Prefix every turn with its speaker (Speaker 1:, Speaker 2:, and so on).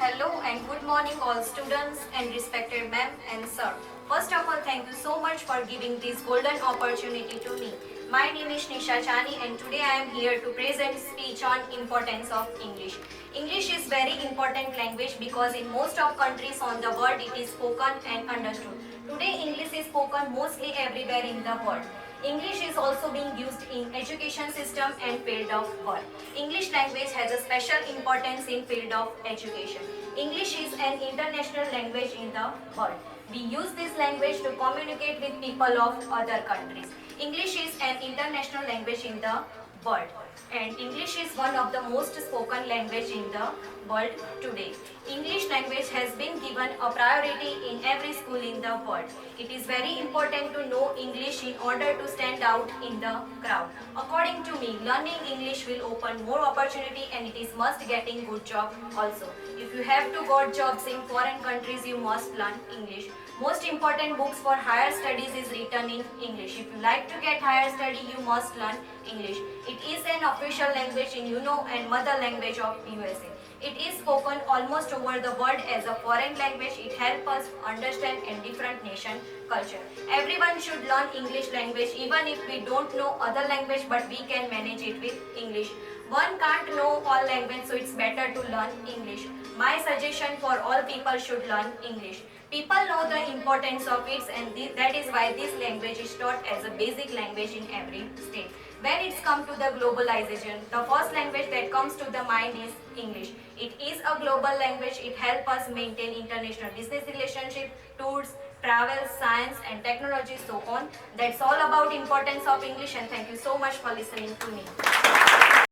Speaker 1: Hello and good morning all students and respected ma'am and sir. First of all, thank you so much for giving this golden opportunity to me. My name is Nisha Chani and today I am here to present speech on importance of English. English is very important language because in most of countries on the world it is spoken and understood. Today English is spoken mostly everywhere in the world. English is also being used in education system and field of work. English language has a special importance in field of education. English is an international language in the world. We use this language to communicate with people of other countries. English is an international language in the world and English is one of the most spoken language in the world today. English language has been given a priority in every school in the world. It is very important to know English in order to stand out in the crowd. According to me, learning English will open more opportunity and it is must getting good job also. If you have to got jobs in foreign countries, you must learn English. Most important books for higher studies is written in English. If you like to get higher study, you must learn English. It is an official language in and mother language of USA. It is spoken almost over the world as a foreign language. It helps us understand a different nation culture. Everyone should learn English language even if we don't know other language, but we can manage it with English. One can't know all language, so it's better to learn English. My suggestion for all people should learn English. People know the importance of it and that is why this language is taught as a basic language in every state. When it's come to the globalization, the first language that comes to the mind is English. It is a global language. It helps us maintain international business relationship, tours, travel, science and technology, so on. That's all about importance of English and thank you so much for listening to me.